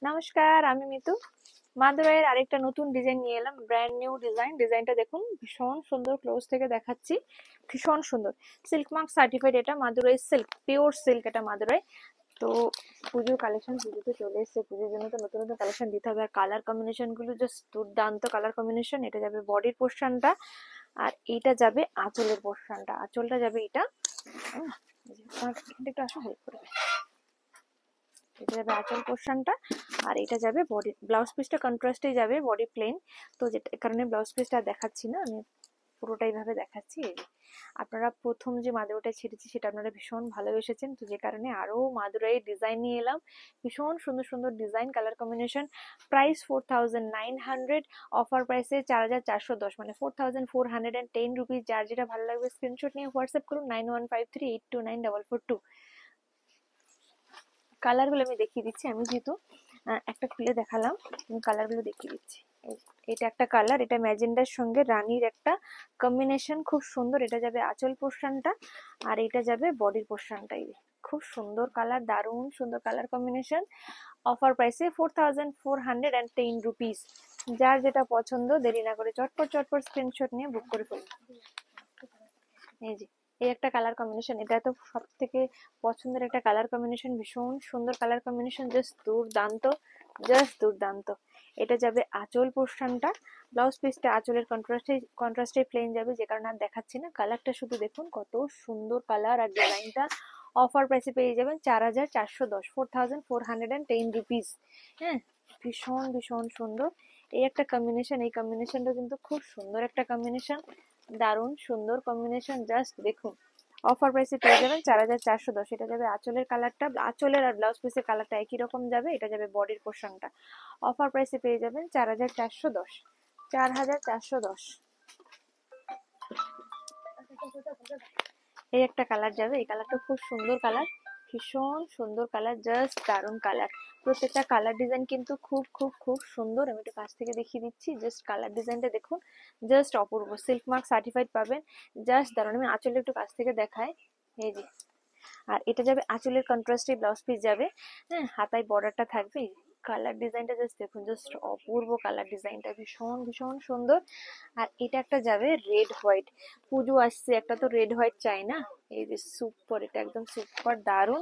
নমস্কার, আমি মিতু। মাদুরাইয়ের আরেকটা নতুন ডিজাইন নিয়ে এলাম, ব্র্যান্ড নিউ ডিজাইন। ডিজাইনটা দেখুন, ভীষণ সুন্দর। ক্লোজ থেকে দেখাচ্ছি, ভীষণ সুন্দর। সিল্ক মার্ক সার্টিফাইড, এটা মাদুরাই সিল্ক, পিওর সিল্ক, এটা মাদুরাই। তো পুজোর কালেকশন, পুজোতে চলে এসছে, পুজোর জন্য তো নতুন নতুন কালেকশন দিতে হবে। আর কালার কম্বিনেশন গুলো জাস্ট দুর্দান্ত কালার কম্বিনেশন। এটা যাবে বডির পোর্শনটা, আর এইটা যাবে আঁচলের পোর্শনটা। আঁচলটা যাবে এটা, একটু আসো হেল্প করবে। এটা যাবে আঁচল পোর্শনটা, আর এটা যাবে বডি। ব্লাউজ পিসটা কন্ট্রাস্টে যাবে, বডি প্লেন। তো যেটা কারণে ব্লাউজ পিসটা দেখাচ্ছি না, আমি পুরোটাই ভাবে দেখাচ্ছি। এই যে আপনারা প্রথম যে মাদুরাটা ছেড়েছি সেটা আপনারা ভীষণ ভালোবেসেছেন, তো যে কারণে আরো মাদুরাই ডিজাইন নিয়ে এলাম। ভীষণ সুন্দর সুন্দর design, colour combination. Price 4900, offer প্রাইসে 4410, মানে 4410 রুপিস। যার যেটা ভালো লাগবে স্ক্রিনশট নিয়ে হোয়াটসঅ্যাপ করুন 9153829442। কালার গুলো আমি দেখিয়ে দিচ্ছি। আমি যেহেতু একটা খুলে দেখালাম, আমি কালার গুলো দেখিয়ে দিচ্ছি। এটা একটা কালার, এটা ম্যাজেন্ডার সঙ্গে রানীর একটা কম্বিনেশন, খুব সুন্দর। এটা যাবে আঁচল পোর্শনটা, আর এটা যাবে বডির পোর্শনটাই। খুব সুন্দর কালার, দারুণ সুন্দর কালার কম্বিনেশন। অফার প্রাইসে 4410 রুপিস। যার যেটা পছন্দ দেরি না করে চটপট চটপট স্ক্রিনশট নিয়ে বুক করে ফেলুন। এই যে এই একটা কালার কম্বিনেশন, এটা তো সব থেকে পছন্দের একটা কালার কম্বিনেশন। ভীষণ সুন্দর কালার কম্বিনেশন, জাস্ট দুর্দান্ত, জাস্ট দুর্দান্ত। এটা যাবে আঁচল পোর্শনটা, ব্লাউজ পিসটা আঁচলের কন্ট্রাস্টে প্লেন যাবে, যে কারণে আর দেখাচ্ছি না। কালারটা শুধু দেখুন, কত সুন্দর কালার। আর ডিজাইনটা অফার প্রাইসে পেয়ে যাবেন 4410, 4410 রুপিস। হ্যাঁ, ভীষণ ভীষণ সুন্দর এই একটা কম্বিনেশন। এই কম্বিনেশনটা কিন্তু খুব সুন্দর একটা কম্বিনেশন, দারুণ সুন্দর কম্বিনেশন। জাস্ট দেখুন, অফার প্রাইসে পেয়ে যাবেন 4410। এটা যাবে আঁচলের কালারটা, আঁচলের আর ব্লাউজ পিসের কালারটা একই রকম যাবে। এটা যাবে বডির পোর্শনটা। অফার প্রাইসে পেয়ে যাবেন 4410, 4410। এই একটা কালার যাবে, এই কালারটা খুব সুন্দর কালার, ভীষণ সুন্দর কালার, জাস্ট দারুণ কালার। প্রত্যেকটা কালার ডিজাইন কিন্তু খুব খুব খুব সুন্দর। আমি একটু কাছ থেকে দেখিয়ে দিচ্ছি, জাস্ট কালার ডিজাইনটা দেখুন, জাস্ট অপূর্ব। সিল্ক মার্ক সার্টিফাইড পাবেন, জাস্ট দারুণ। আমি আঁচলে একটু কাছ থেকে দেখাই, এই যে। আর এটা যাবে আঁচলের কন্ট্রাস্টে ব্লাউজ পিস যাবে, হ্যাঁ, হাতায় বর্ডারটা থাকবে। কালার ডিজাইনটা জাস্ট দেখুন, জাস্ট অপূর্ব কালার ডিজাইনটা, ভীষণ ভীষণ সুন্দর। আর এটা একটা যাবে রেড হোয়াইট, পুজো আসছে, একটা তো রেড হোয়াইট চাই না। এই যে সুপার, এটা একদম সুপার, দারুণ,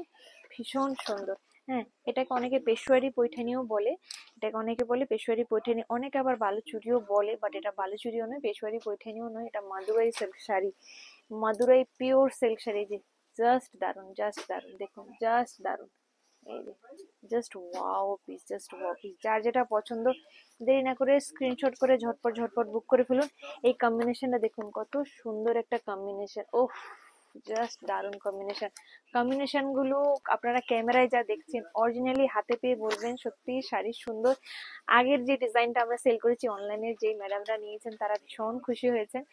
ভীষণ সুন্দর। হ্যাঁ, এটাকে অনেকে পেশোয়ারি পৈঠানিও বলে, এটাকে অনেকে বলে পেশোয়ারি পৈঠানি, অনেকে আবার বালুচুরিও বলে, বাট এটা বালুচুরিও নয়, পেশোয়ারি পৈঠানিও নয়, এটা Madurai silk sari, Madurai pure silk sari. যে জাস্ট দারুন, জাস্ট দারুন, দেখুন জাস্ট দারুন। এই যে just wow piece, just wow piece. যার যেটা পছন্দ দেরি না করে স্ক্রিনশট করে ঝটপট ঝটপট বুক করে ফেলুন। এই কম্বিনেশনটা দেখুন, কত সুন্দর একটা কম্বিনেশন। ওহ, জাস্ট দারুণ কম্বিনেশন। কম্বিনেশন গুলো আপনারা ক্যামেরায় যা দেখছেন, অরিজিনালি হাতে পেয়ে বলবেন সত্যি শাড়ি সুন্দর। আগের যে ডিজাইনটা আমরা সেল করেছি অনলাইনে, যে ম্যাডামরা নিয়েছেন তারা ভীষণ খুশি হয়েছেন,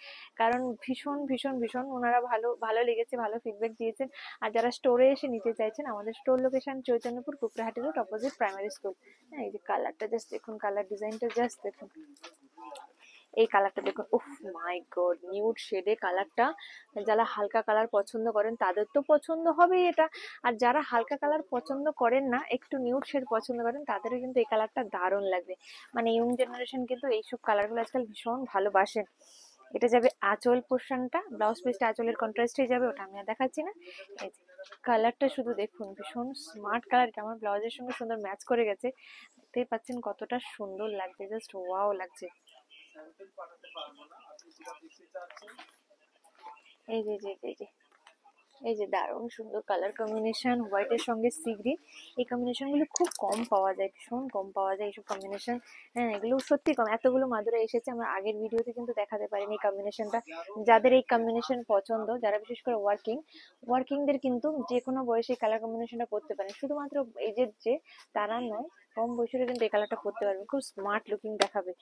কারণ ভীষণ ভীষণ ভীষণ ওনারা ভালো ভালো লেগেছে, ভালো ফিডব্যাক দিয়েছেন। আর যারা স্টোরে এসে নিতে চাইছেন, আমাদের store location Chaitanyapur Kukrahati road, opposite primary school. হ্যাঁ, এই যে কালারটা জাস্ট দেখুন, কালার ডিজাইনটা জাস্ট দেখুন। এই কালারটা দেখুন, উফ মাই গড, নিউড শেডে কালারটা। যারা হালকা কালার পছন্দ করেন তাদের তো পছন্দ হবেই এটা। আর যারা হালকা কালার পছন্দ করেন না, একটু নিউড শেড পছন্দ করেন, তাদেরও কিন্তু এই কালারটা দারুণ লাগবে। মানে ইয়ং জেনারেশন কিন্তু এইসব কালারগুলো আজকাল ভীষণ ভালোবাসেন। এটা যাবে আঁচল পোর্শনটা, ব্লাউজ পিসটা আঁচলের কন্ট্রাস্টে যাবে, ওটা আমি আর দেখাচ্ছি না। এই যে কালারটা শুধু দেখুন, ভীষণ স্মার্ট কালার, আমার ব্লাউজের সঙ্গে সুন্দর ম্যাচ করে গেছে। দেখতেই পাচ্ছেন কতটা সুন্দর লাগছে, জাস্ট ওয়াও লাগছে। এই যে এই যে এই যে দারুণ সুন্দর কালার কম্বিনেশন, হোয়াইটের সঙ্গে সি গ্রিন। এই কম্বিনেশন গুলো খুব কম পাওয়া যায়, ভীষণ কম পাওয়া যায় এইসব কম্বিনেশন। হ্যাঁ, এগুলো সত্যি কম। এতগুলো মাদুরা এসেছে, আমরা আগের ভিডিওতে কিন্তু দেখাতে পারিনি এই কম্বিনেশনটা। যাদের এই কম্বিনেশন পছন্দ, যারা বিশেষ করে ওয়ার্কিংদের কিন্তু যে কোনো বয়সে এই কালার কম্বিনেশনটা করতে পারেন, শুধুমাত্র এজের যে তারা নয়, কম বয়সের কিন্তু এই কালারটা করতে পারবে, খুব স্মার্ট লুকিং দেখাবে।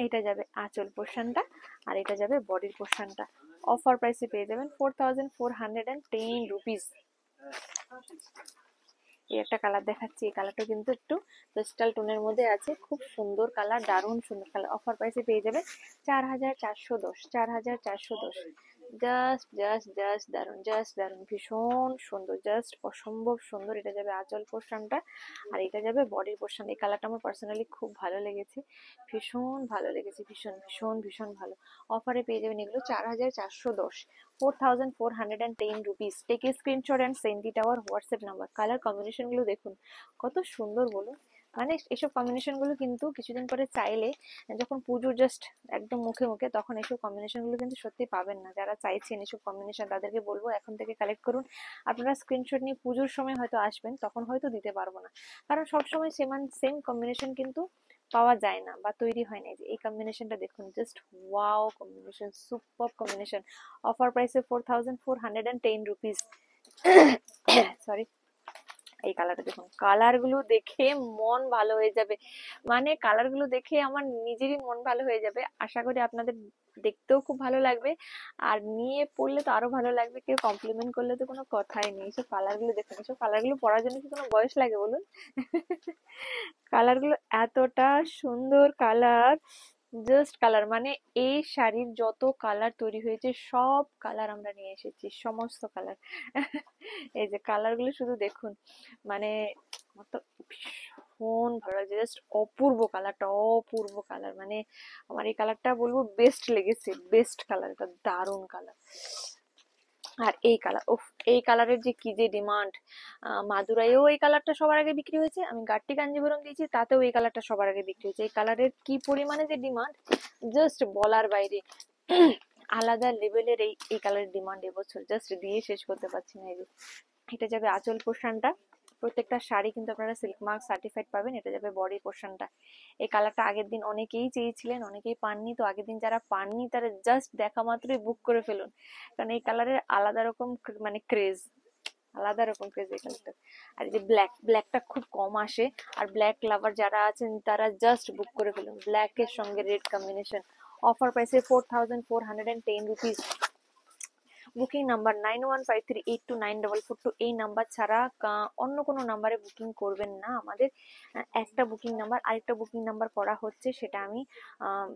এটা যাবে আঁচল পোর্শনটা, আর এটা যাবে বডির পোর্শনটা। অফার প্রাইসে পেয়ে যাবেন 4410 রুপিস। এই একটা কালার দেখাচ্ছি, এই কালারটা কিন্তু একটু পেস্টাল টোনের মধ্যে আছে, খুব সুন্দর কালার, দারুণ সুন্দর কালার। অফার প্রাইসে পেয়ে যাবেন 4410, 4410। জাস্ট দারুন, জাস্ট দারুন, ভীষণ সুন্দর, জাস্ট অসম্ভব সুন্দর। এটা যাবে আঁচল পোর্শনটা, আর এটা যাবে বডির পোর্শন। এই কালারটা আমার পার্সোনালি খুব ভালো লেগেছে, ভীষণ ভালো লেগেছে, ভীষণ ভীষণ ভীষণ ভালো। অফারে পেয়ে যাবেন এগুলো 4410, 4410 rupees। Take a screenshot and send it our WhatsApp number. Colour combination গুলো দেখুন কত সুন্দর বলুন। মানে এসব কম্বিনেশন গুলো কিন্তু কিছুদিন পরে চাইলে, যখন পুজো জাস্ট একদম মুখে মুখে, তখন এসব কম্বিনেশন গুলো কিন্তু সত্যি পাবেন না। যারা চাইছেন এসব কম্বিনেশন, তাদেরকে বলবো এখন থেকে কালেক্ট করুন। আপনারা স্ক্রিনশট নিয়ে পুজোর সময় হয়তো আসবেন, তখন হয়তো দিতে পারবো না, কারণ সবসময় সেম কম্বিনেশন কিন্তু পাওয়া যায় না বা তৈরি হয় না। যে এই কম্বিনেশনটা দেখুন, just wow combination, super combination. Offer প্রাইসে 4410 rupees। সরি, এই কালারটা দেখুন, কালার গুলো দেখে মন ভালো হয়ে যাবে। মানে কালার গুলো দেখে আমার নিজেরই মন ভালো হয়ে যাবে। আশা করি আপনাদের দেখতেও খুব ভালো লাগবে, আর নিয়ে পড়লে তো আরো ভালো লাগবে। কেউ কমপ্লিমেন্ট করলে তো কোনো কথাই নেই। এসব কালার গুলো দেখুন, এসব কালার গুলো পরার জন্য কি কোনো বয়স লাগে বলুন? কালার গুলো এতটা সুন্দর কালার, জাস্ট কালার। মানে এই শাড়ির যত কালার তৈরি হয়েছে সব কালার আমরা নিয়ে এসেছি, সমস্ত কালার। এই যে কালার গুলো শুধু দেখুন, মানে আমার তো ভীষণ ভালো লাগছে, জাস্ট অপূর্ব কালারটা, অপূর্ব কালার। মানে আমার এই কালারটা বলবো বেস্ট লেগেছে, বেস্ট কালার, এটা দারুণ কালার। আর এই কালার, উফ, এই কালারের যে কি যে ডিমান্ড! মাদুরাইও এই কালারটা সবার আগে বিক্রি হয়েছে, আমি গাট্টি কাঞ্জিভরম দিয়েছি, তাতেও এই কালারটা সবার আগে বিক্রি হয়েছে। এই কালারের কি পরিমাণে যে ডিমান্ড, জাস্ট বলার বাইরে। আলাদা লেভেলের এই কালারের ডিমান্ড এবছর, জাস্ট দিয়ে শেষ করতে পারছি না। এই যে এটা যাবে আঁচল পোর্শনটা, প্রত্যেকটা শাড়ি কিন্তু আপনারা সিল্ক মার্ক সার্টিফাইড পাবেন। এটা যাবে বডি পোর্শনটা। এই কালারটা আগের দিন অনেকেই চেয়েছিলেন, অনেকেই পাননি। তো আগের দিন যারা পাননি তারা জাস্ট দেখা মাত্রই বুক করে ফেলুন, কারণ এই কালারের আলাদা রকম মানে ক্রেজ, আলাদা রকম ক্রেজ এই কালারটা। আর এই যে ব্ল্যাকটা খুব কম আসে, আর ব্ল্যাক লাভার যারা আছেন তারা জাস্ট বুক করে ফেলুন। ব্ল্যাক এর সঙ্গে রেড কম্বিনেশন। অফার প্রাইসে 4410 rupees। Booking number 9153829442। এই নাম্বার ছাড়া অন্য কোনো নাম্বারে বুকিং করবেন না। আমাদের একটা বুকিং নাম্বার, আরেকটা বুকিং নাম্বার করা হচ্ছে, সেটা আমি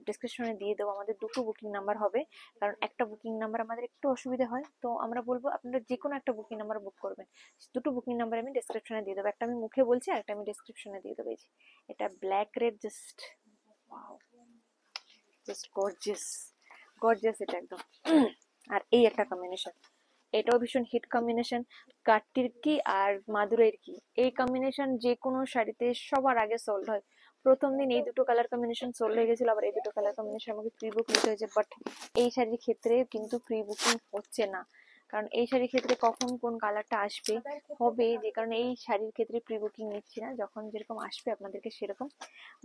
ডিসক্রিপশনে দিয়ে দেবো। আমাদের দুটো বুকিং নাম্বার হবে, কারণ একটা বুকিং নাম্বার আমাদের একটু অসুবিধা হয়। তো আমরা বলবো আপনারা যে কোনো একটা বুকিং নাম্বার বুক করবেন। দুটো বুকিং নাম্বার আমি ডিসক্রিপশনে দিয়ে দেবো, একটা আমি মুখে বলছি আর একটা আমি ডিসক্রিপশনে দিয়ে দেবো। এই যে এটা black red, just wow, just gorgeous, gorgeous এটা একদম। আর এই একটা কম্বিনেশন, এটাও ভীষণ হিট কম্বিনেশন। কাটটির কি আর মাদুরাইয়ের কি, এই কম্বিনেশন যে কোনো শাড়িতে সবার আগে সোল্ড হয়। প্রথম দিন এই দুটো কালার কম্বিনেশন সোল্ড হয়ে গেছিল, আবার এই দুটো কালার কম্বিনেশন আমাকে প্রি বুক নিতে হয়েছে। বাট এই শাড়ির ক্ষেত্রে কিন্তু প্রি বুকিং হচ্ছে না, কারণ এই শাড়ির ক্ষেত্রে কখন কোন কালারটা আসবে হবে, যে কারণে এই শাড়ির ক্ষেত্রে প্রি বুকিং নিচ্ছি না। যখন যেরকম আসবে আপনাদেরকে সেরকম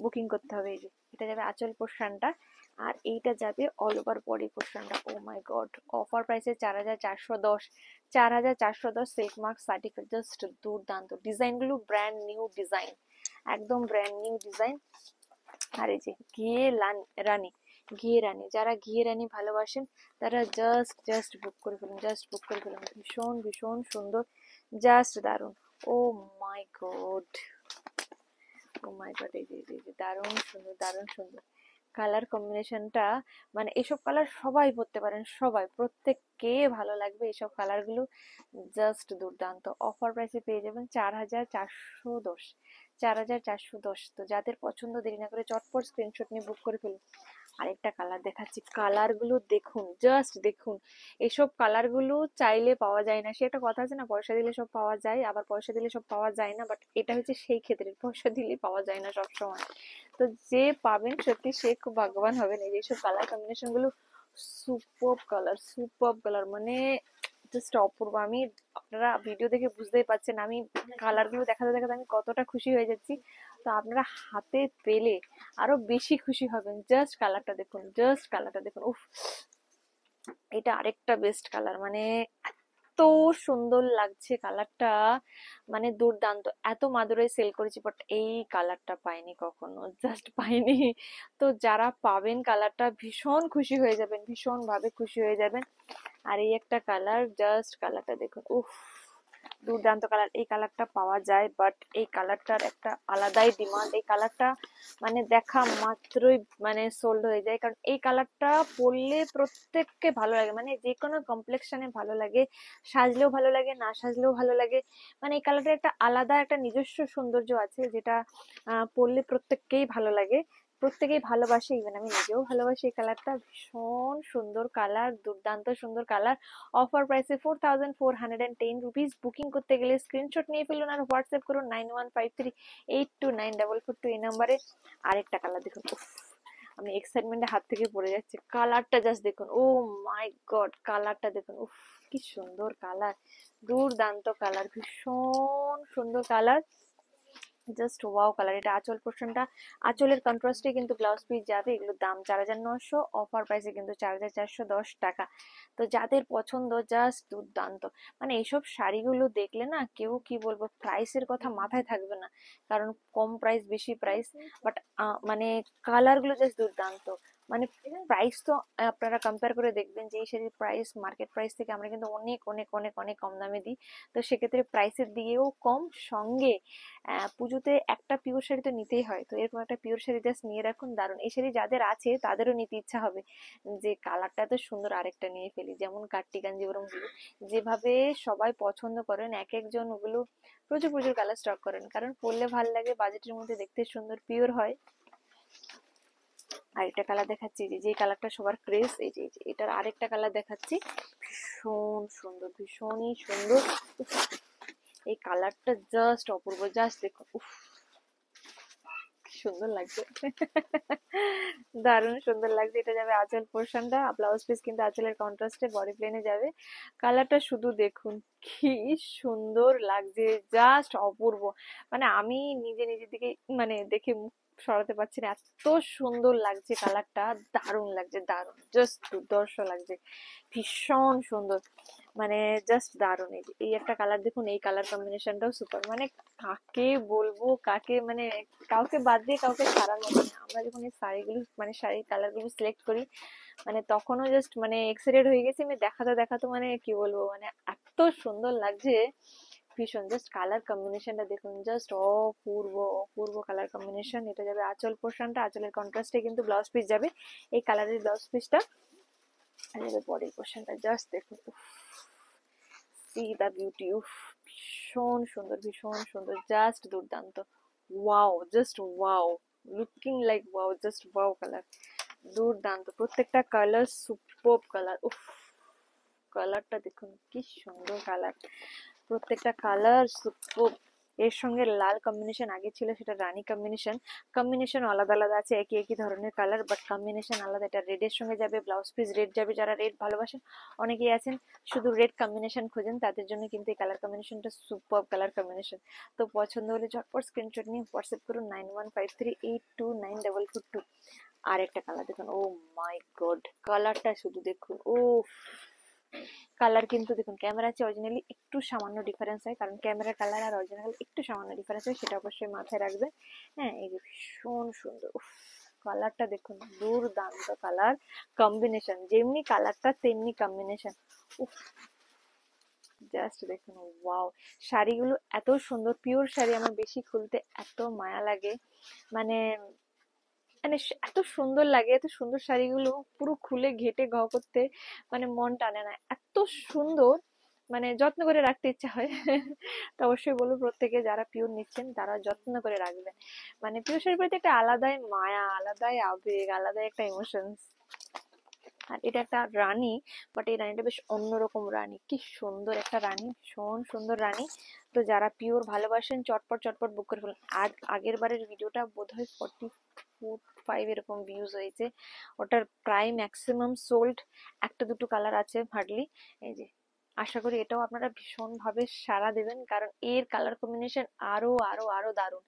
বুকিং করতে হবে। এই যে এটা যাবে আঁচল পোর্শনটা, আর এইটা যাবে অল ওভার বডি পোর্শনটা। ও মাই গড, অফার প্রাইসে 4410, 4410 সিল্ক মার্ক সার্টিফিকেট, জাস্ট দুর্দান্ত। ডিজাইন গুলো ব্র্যান্ড নিউ ডিজাইন, একদম ব্র্যান্ড নিউ ডিজাইন। আর এই যে রানী, ঘিয়ে রানী, যারা ঘিয়ে রানী ভালোবাসেন তারা জাস্ট বুক করে ফেলুন, জাস্ট বুক করে ফেলুন। ভীষণ ভীষণ সুন্দর, জাস্ট দারুন। ও মাই গড, ও মাই গড, এই যে দারুণ সুন্দর, দারুণ সুন্দর কালার কম্বিনেশনটা। মানে এসব কালার সবাই পরতে পারেন, সবাই, প্রত্যেককে ভালো লাগবে এসব কালার গুলো, জাস্ট দুর্দান্ত। অফার প্রাইসে পেয়ে যাবেন 4410, 4410। তো যাদের পছন্দ, দেরি না করে চটপট স্ক্রিনশট নিয়ে বুক করে ফেলুন। আরেকটা কালার দেখাচ্ছি, কালার গুলো দেখুন, জাস্ট দেখুন। এসব কালার গুলো চাইলে পাওয়া যায় না, সে একটা কথা আছে না, পয়সা দিলে সব পাওয়া যায়, আবার পয়সা দিলে সব পাওয়া যায় না। বাট এটা হচ্ছে সেই ক্ষেত্রে পয়সা দিলে পাওয়া যায় না সব সময়। তো যে পাবেন সত্যি সে খুব ভাগ্যবান হবেন। এই যে এইসব কালার কম্বিনেশন গুলো সুপার কালার, সুপার কালার, মানে জাস্ট অপূর্ব। আমি, আপনারা ভিডিও দেখে বুঝতেই পারছেন আমি কালার গুলো দেখাতে দেখাতে আমি কতটা খুশি হয়ে যাচ্ছি। তো আপনারা হাতে পেলে আরো বেশি খুশি হবেন। জাস্ট কালারটা দেখুন, জাস্ট কালারটা দেখুন, উফ, এটা আরেকটা বেস্ট কালার। মানে এত সুন্দর লাগছে কালারটা, মানে দুর্দান্ত। এত মাদুরাই সেল করেছি বাট এই কালারটা পাইনি কখনো, জাস্ট পাইনি। তো যারা পাবেন কালারটা ভীষণ খুশি হয়ে যাবেন, ভীষণ ভাবে খুশি হয়ে যাবেন। আর এই একটা কালার, জাস্ট কালারটা দেখুন, উফ, দুর্দান্ত কালার। এই কালারটা পাওয়া যায়, বাট এই কালারটার একটা আলাদাই ডিমান্ড। এই কালারটা মানে দেখা মাত্রই মানে সোল্ড হয়ে যায়, কারণ এই কালারটা পরলে প্রত্যেককে ভালো লাগে, মানে যে কোনো কমপ্লেক্সনে ভালো লাগে, সাজলেও ভালো লাগে, না সাজলেও ভালো লাগে। মানে এই কালারটার একটা আলাদা একটা নিজস্ব সৌন্দর্য আছে, যেটা পরলে প্রত্যেককেই ভালো লাগে, প্রত্যেকেই ভালোবাসে, ইভেন আমি নিজেও ভালোবাসি। এই কালারটা ভীষণ সুন্দর কালার, দুর্দান্ত সুন্দর কালার। অফার প্রাইসে 4410 রুপিস। বুকিং করতে গেলে স্ক্রিনশট নিয়ে ফেলুন আর হোয়াটসঅ্যাপ করুন 9153829422 এই নাম্বারে। আরেকটা কালার দেখুন, উফ, আমি এক্সাইটমেন্টে হাত থেকে পড়ে যাচ্ছে। কালারটা জাস্ট দেখুন, ও মাই গড, কালারটা দেখুন, উফ, কি সুন্দর কালার, দুর্দান্ত কালার, ভীষণ সুন্দর কালার, জাস্ট ওয়াও কালার। এটা আঁচল পোর্শনটা, আঁচলের কন্ট্রাস্টে কিন্তু ব্লাউজ পিস যাবে। এগুলোর দাম 4900, অফার প্রাইসে কিন্তু 4410 টাকা। তো যাদের পছন্দ, জাস্ট দুর্দান্ত। মানে এইসব শাড়িগুলো দেখলে না, কেউ কি বলবো, প্রাইসের কথা মাথায় থাকবে না, কারণ কম প্রাইস বেশি প্রাইস, বাট মানে কালার গুলো জাস্ট দুর্দান্ত। মানে প্রাইস তো আপনারা কম্পেয়ার করে দেখবেন যে এই শাড়ির প্রাইস মার্কেট প্রাইস থেকে আমরা কিন্তু অনেক অনেক অনেক অনেক কম দামে দিই। তো সেক্ষেত্রে প্রাইসের দিকেও কম, সঙ্গে পুজোতে একটা পিওর শাড়ি তো নিতেই হয়, তো এরকম একটা পিওর শাড়ি জাস্ট নিয়ে রাখুন, দারুন। এই শাড়ি যাদের আছে তাদেরও নিতে ইচ্ছা হবে, যে কালারটা এত সুন্দর, আরেকটা নিয়ে ফেলি। যেমন কাট্টি কাঞ্জিবরম গুলো যেভাবে সবাই পছন্দ করেন, এক একজন ওগুলো প্রচুর প্রচুর কালার স্টক করেন, কারণ পরলে ভাল লাগে, বাজেটের মধ্যে দেখতে সুন্দর পিওর হয়। আরেকটা কালার দেখাচ্ছি, যে কালারটা সবার ক্রেজ, এই যে এটার আরেকটা কালার দেখাচ্ছি, ভীষণ সুন্দর, ভীষণই সুন্দর। উফ, এই কালারটা জাস্ট অপূর্ব, জাস্ট দেখুন, উফ, সুন্দর লাগছে। দারুণ সুন্দর লাগছে। এটা যাবে আঁচল পোর্শনটা, ব্লাউজ পিস কিন্তু আঁচলের কন্ট্রাস্টে বডি প্লেনে যাবে। কালারটা শুধু দেখুন, কি সুন্দর লাগছে, জাস্ট অপূর্ব। মানে আমি নিজে নিজের দিকে মানে দেখে মুখ সরাতে পারছি না, এত সুন্দর লাগছে কালারটা, দারুণ লাগছে, দারুণ, জাস্ট দুর্ধর্ষ লাগছে, ভীষণ সুন্দর, মানে জাস্ট দারুণ। এই একটা কালার দেখুন, এই কালার কম্বিনেশনটাও সুপার। মানে কাকে বলবো, কাকে মানে কাউকে বাদ দিয়ে কাউকে ছাড়ার মতো না। আমরা যখন এই শাড়িগুলো মানে শাড়ির কালার গুলো সিলেক্ট করি, মানে তখনও জাস্ট মানে এক্সাইটেড হয়ে গেছি আমি, দেখাতে দেখাতে মানে কি বলবো, মানে এত সুন্দর লাগছে, ভীষণ। জাস্ট কালার কম্বিনেশনটা দেখুন, জাস্ট অপূর্ব, অপূর্ব কালার কম্বিনেশন। এটা যাবে আঁচল পোর্শনটা, আঁচলের কন্ট্রাস্টে কিন্তু ব্লাউজ পিস যাবে, এই কালারের ব্লাউজ পিসটা। আর যাবে বডি পোর্শনটা, জাস্ট দেখুন, সি দা বিউটি, উফ, ভীষণ সুন্দর, ভীষণ সুন্দর, জাস্ট দুর্দান্ত, wow, just wow, looking like wow, just wow colour, দুর্দান্ত। প্রত্যেকটা কালার সুপারব কালার, উফ, কালারটা দেখুন, কি সুন্দর কালার, প্রত্যেকটা কালার সুপারব। এর সঙ্গে লাল কম্বিনেশন আগে ছিল, সেটা রানী কম্বিনেশন। কম্বিনেশন আলাদা আলাদা আছে, একই একই ধরনের কালার, বাট কম্বিনেশন আলাদা। এটা রেডের সঙ্গে যাবে, ব্লাউজ পিস রেড যাবে। যারা রেড ভালোবাসেন, অনেকেই আছেন শুধু রেড কম্বিনেশন খোঁজেন, তাদের জন্য কিন্তু এই কালার কম্বিনেশনটা সুপার কালার কম্বিনেশন। তো পছন্দ হলে ঝটপট স্ক্রিনশট নিয়ে হোয়াটসঅ্যাপ করুন 9153829442। আর একটা কালার দেখুন, ও মাই গড, কালারটা শুধু দেখুন, ও কালার কিন্তু দেখুন, ক্যামেরা আছে অরিজিনালি একটু সামান্য ডিফারেন্স হয়, কারণ ক্যামেরার কালার আর অরিজিনাল একটু সামান্য ডিফারেন্স হয়, সেটা অবশ্যই মাথায় রাখবেন। হ্যাঁ, এই যে ভীষণ সুন্দর, উফ, কালারটা দেখুন, দুর্দান্ত কালার কম্বিনেশন, যেমনি কালারটা তেমনি কম্বিনেশন, উফ, জাস্ট দেখুন, ওয়াও। শাড়িগুলো এত সুন্দর, পিওর শাড়ি আমার বেশি খুলতে এত মায়া লাগে, মানে মানে এত সুন্দর লাগে, এত সুন্দর শাড়িগুলো পুরো খুলে ঘেটে ঘ করতে মানে মন টানে না, এত সুন্দর, মানে যত্ন করে রাখতে ইচ্ছা হয়। তো অবশ্যই বলবো প্রত্যেকে যারা পিওর নিচ্ছেন তারা যত্ন করে রাখবেন। মানে পিওর শাড়ির প্রতি একটা আলাদাই মায়া, আলাদাই আবেগ, আলাদাই একটা ইমোশনস। আর এটা একটা রানী, বাট এই রানীটা বেশ অন্যরকম রানী, কি সুন্দর একটা রানী, ভীষণ সুন্দর রানী। তো যারা পিওর ভালোবাসেন, চটপট চটপট বুক করে ফেলুন। আর আগের বারের ভিডিওটা বোধহয় 45 এরকম ভিউজ হয়েছে, ওটার প্রায় ম্যাক্সিমাম সোল্ড, একটা দুটো কালার আছে হার্ডলি। এই যে, আশা করি এটাও আপনারা ভীষণ ভাবে সাড়া দেবেন, কারণ এর কালার কম্বিনেশন আরো আরো আরো দারুণ।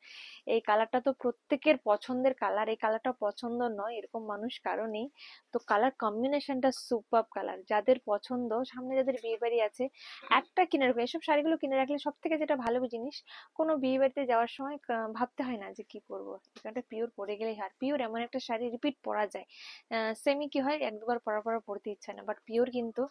এই কালারটা তো প্রত্যেকের পছন্দের কালার, এই কালারটা পছন্দ নয় এরকম মানুষ কারো নেই। তো কালার কম্বিনেশনটা সুপারব কালার, যাদের পছন্দ, সামনে যাদের বিয়ে বাড়ি আছে একটা কিনে রাখবে। এসব শাড়িগুলো কিনে রাখলে সব থেকে যেটা ভালো জিনিস, কোনো বিয়ে বাড়িতে যাওয়ার সময় ভাবতে হয় না যে কি পরবো, এখানটা পিওর পরে গেলেই হয়। পিওর এমন একটা শাড়ি রিপিট পরা যায়। সেমি কি হয়, এক দুবার পরার পর পরতে ইচ্ছা না, বাট পিওর কিন্তু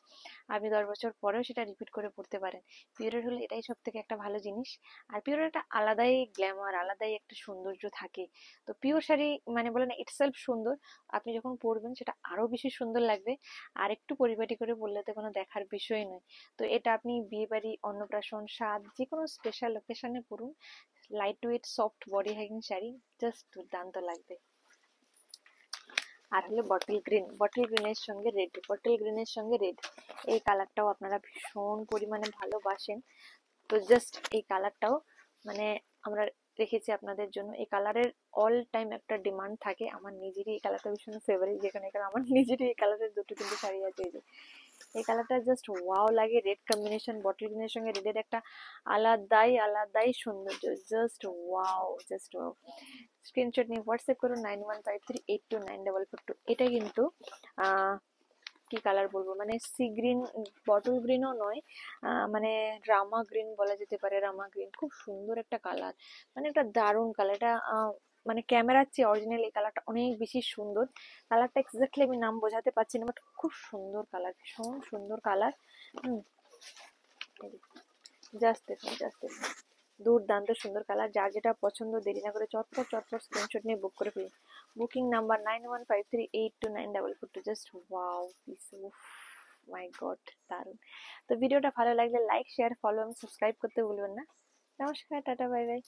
আপনি 10 বছর পরেও সেটা রিপিট করে পরতে পারেন। পিওরের হলে এটাই সব থেকে একটা ভালো জিনিস। আর পিওরের একটা আলাদাই গ্ল্যামার, আলাদাই একটা সৌন্দর্য থাকে। তো পিওর শাড়ি মানে বলে না ইটসেলফ সুন্দর, আপনি যখন পরবেন সেটা আরো বেশি সুন্দর লাগবে। আর একটু পরিপাটি করে পরলে তো কোনো দেখার বিষয় নয়। তো এটা আপনি বিয়ে বাড়ি, অন্নপ্রাশন, স্বাদ, যে কোনো স্পেশাল ওকেশনে পরুন। Light weight soft body hugging sari, just দুর্দান্ত লাগবে। আর হলো বটল গ্রিন, বটল গ্রিনের সঙ্গে রেড, বটল গ্রিনের সঙ্গে রেড, এই কালারটাও আপনারা ভীষণ পরিমাণে ভালোবাসেন। তো জাস্ট এই কালারটাও মানে আমরা রেখেছি আপনাদের জন্য। এই কালারের অল টাইম একটা ডিমান্ড থাকে, আমার নিজেরই এই কালারটা ভীষণ ফেভারিট, যেখানে এখানে আমার নিজেরই এই কালারের দুটো তিনটে শাড়ি আছে। এই যে এই কালারটা জাস্ট ওয়াও লাগে, রেড কম্বিনেশন, বটল গ্রিনের সঙ্গে রেডের একটা আলাদাই আলাদাই সৌন্দর্য, just wow, just wow. Screenshot নিয়ে হোয়াটসঅ্যাপ করুন 9153829442। এটা কিন্তু আহ কি কালার বলবো, মানে সি গ্রিন, বটল গ্রিনও নয়, মানে রামা গ্রিন বলা যেতে পারে। রামা গ্রিন খুব সুন্দর একটা কালার, মানে একটা দারুণ কালার। এটা মানে ক্যামেরার চেয়ে অরিজিনাল এই কালারটা অনেক বেশি সুন্দর। কালারটা এক্স্যাক্টলি আমি নাম বোঝাতে পারছি না, বাট খুব সুন্দর কালার, ভীষণ সুন্দর কালার। হুম, জাস্ট দেখুন, জাস্ট দেখুন, দুর্দান্ত সুন্দর কালার। যার যেটা পছন্দ দেরি না করে চটপট চটপট স্ক্রিনশট নিয়ে বুক করে ফেলুন। Booking number 9153829442। Just wow piece, my god, দারুন। তো ভিডিওটা ভালো লাগলে লাইক, শেয়ার, ফলো এবং সাবস্ক্রাইব করতে ভুলবেন না। নমস্কার, টাটা, বাই বাই।